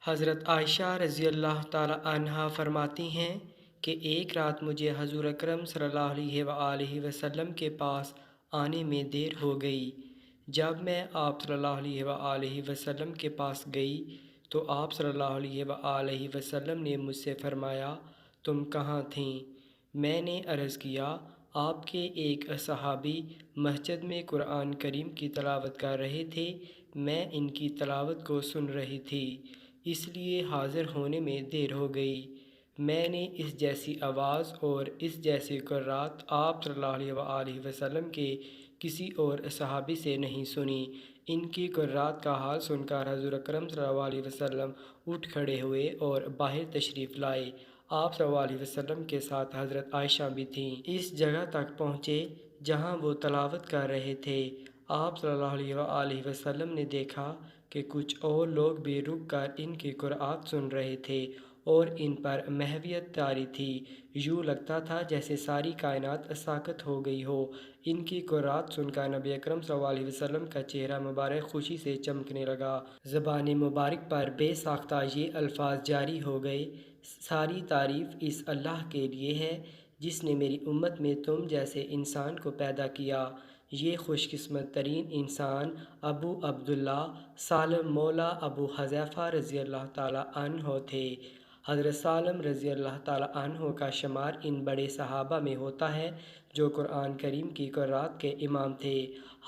حضرت عائشہ رضی اللہ تعالی عنہا فرماتی ہیں کہ ایک رات مجھے حضور اکرم صلی اللہ علیہ وآلہ وسلم کے پاس آنے میں دیر ہو گئی۔ جب میں آپ صلی اللہ علیہ وآلہ وسلم کے پاس گئی تو آپ صلی اللہ علیہ وآلہ وسلم نے مجھ سے فرمایا، تم کہاں تھیں؟ میں نے عرض کیا، آپ کے ایک صحابی مسجد میں قرآن کریم کی تلاوت کر رہے تھے، میں ان کی تلاوت کو سن رہی تھی، اس لیے حاضر ہونے میں دیر ہو گئی۔ میں نے اس جیسی آواز اور اس جیسے قرات آپ صلی اللہ علیہ وآلہ وسلم کے کسی اور صحابی سے نہیں سنی۔ ان کی قرات کا حال سن کر حضور اکرم صلی اللہ علیہ وسلم اٹھ کھڑے ہوئے اور باہر تشریف لائے۔ آپ صلی اللہ علیہ وسلم کے ساتھ حضرت عائشہ بھی تھیں۔ اس جگہ تک پہنچے جہاں وہ تلاوت کر رہے تھے۔ آپ صلی اللہ علیہ وآلہ وسلم نے دیکھا کہ کچھ اور لوگ بھی رک کر ان کی قرات سن رہے تھے اور ان پر محویت طاری تھی، یوں لگتا تھا جیسے ساری کائنات ساکت ہو گئی ہو۔ ان کی قرات سن کر نبی اکرم صلی اللہ علیہ وسلم کا چہرہ مبارک خوشی سے چمکنے لگا۔ زبان مبارک پر بے ساختہ یہ الفاظ جاری ہو گئے، ساری تعریف اس اللہ کے لیے ہے جس نے میری امت میں تم جیسے انسان کو پیدا کیا۔ یہ خوش قسمت ترین انسان ابو عبداللہ سالم مولا ابو حذیفہ رضی اللہ تعالیٰ عنہ تھے۔ حضرت سالم رضی اللہ تعالیٰ عنہ کا شمار ان بڑے صحابہ میں ہوتا ہے جو قرآن کریم کی قرات کے امام تھے،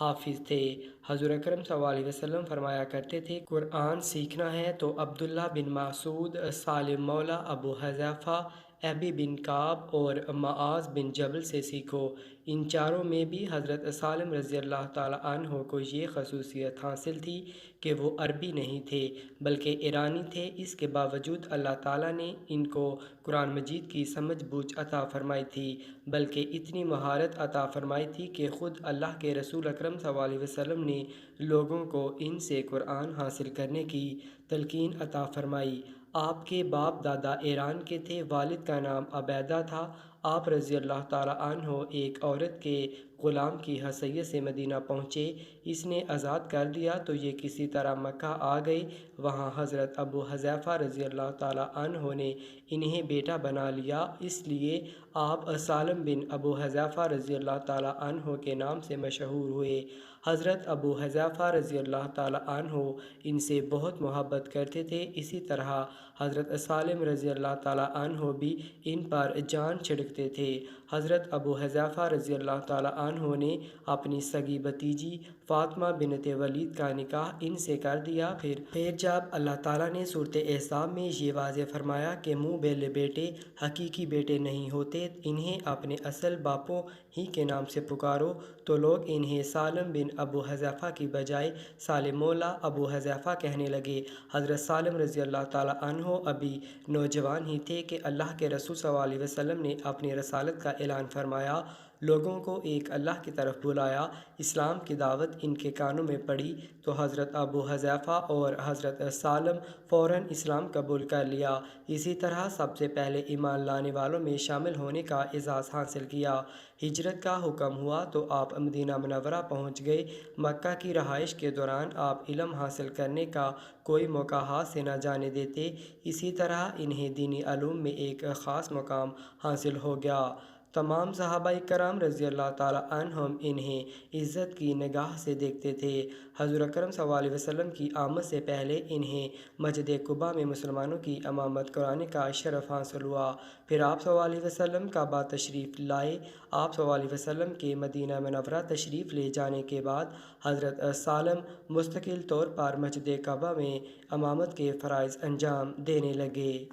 حافظ تھے۔ حضور اکرم صلی اللہ علیہ وسلم فرمایا کرتے تھے، قرآن سیکھنا ہے تو عبداللہ بن مسعود، سالم مولا ابو حذیفہ، ابی بن کعب اور معاذ بن جبل سے سیکھو۔ ان چاروں میں بھی حضرت سالم رضی اللہ تعالیٰ عنہ کو یہ خصوصیت حاصل تھی کہ وہ عربی نہیں تھے بلکہ ایرانی تھے۔ اس کے باوجود اللہ تعالیٰ نے ان کو قرآن مجید کی سمجھ بوجھ عطا فرمائی تھی، بلکہ اتنی مہارت عطا فرمائی تھی کہ خود اللہ کے رسول اکرم صلی اللہ علیہ وسلم نے لوگوں کو ان سے قرآن حاصل کرنے کی تلقین عطا فرمائی۔ آپ کے باپ دادا ایران کے تھے، والد کا نام عبیدہ تھا۔ آپ رضی اللہ تعالیٰ عنہ ایک عورت کے غلام کی حیثیت سے مدینہ پہنچے، اس نے آزاد کر دیا تو یہ کسی طرح مکہ آ گئے۔ وہاں حضرت ابو حذیفہ رضی اللہ تعالیٰ عنہ نے انہیں بیٹا بنا لیا، اس لیے آپ سالم بن ابو حذیفہ رضی اللہ تعالیٰ عنہ کے نام سے مشہور ہوئے۔ حضرت ابو حذیفہ رضی اللہ تعالیٰ عنہ ان سے بہت محبت کرتے تھے، اسی طرح حضرت سالم رضی اللہ تعالیٰ عنہ بھی ان پر جان چھڑکتے تھے۔ حضرت ابو حذیفہ رضی اللہ تعالیٰ عنہ نے اپنی سگی بھتیجی فاطمہ بنت ولید کا نکاح ان سے کر دیا۔ پھر جب اللہ تعالیٰ نے سورۃ احزاب میں یہ واضح فرمایا کہ منہ بولے بیٹے حقیقی بیٹے نہیں ہوتے، انہیں اپنے اصل باپوں ہی کے نام سے پکارو، تو لوگ انہیں سالم بن ابو حذیفہ کی بجائے سالم مولا ابو حذیفہ کہنے لگے۔ حضرت سالم رضی اللہ تعالیٰ عنہ ابھی نوجوان ہی تھے کہ اللہ کے رسول صلی اللہ علیہ وسلم نے اپنی رسالت کا اعلان فرمایا، لوگوں کو ایک اللہ کی طرف بلایا۔ اسلام کی دعوت ان کے کانوں میں پڑی تو حضرت ابو حذیفہ اور حضرت سالم فوراً اسلام قبول کر لیا۔ اسی طرح سب سے پہلے ایمان لانے والوں میں شامل ہونے کا اعزاز حاصل کیا۔ ہجرت کا حکم ہوا تو آپ مدینہ منورہ پہنچ گئے۔ مکہ کی رہائش کے دوران آپ علم حاصل کرنے کا کوئی موقع ہاتھ سے نہ جانے دیتے، اسی طرح انہیں دینی علوم میں ایک خاص مقام حاصل ہو گیا۔ تمام صحابہ کرام رضی اللہ تعالیٰ عنہم انہیں عزت کی نگاہ سے دیکھتے تھے۔ حضور اکرم صلی اللہ علیہ وسلم کی آمد سے پہلے انہیں مسجد قباء میں مسلمانوں کی امامت کرانے کا شرف حاصل ہوا۔ پھر آپ صلی اللہ علیہ وسلم کعبہ تشریف لائے۔ آپ صلی اللہ علیہ وسلم کے مدینہ منورہ تشریف لے جانے کے بعد حضرت سالم مستقل طور پر مسجد قباء میں امامت کے فرائض انجام دینے لگے۔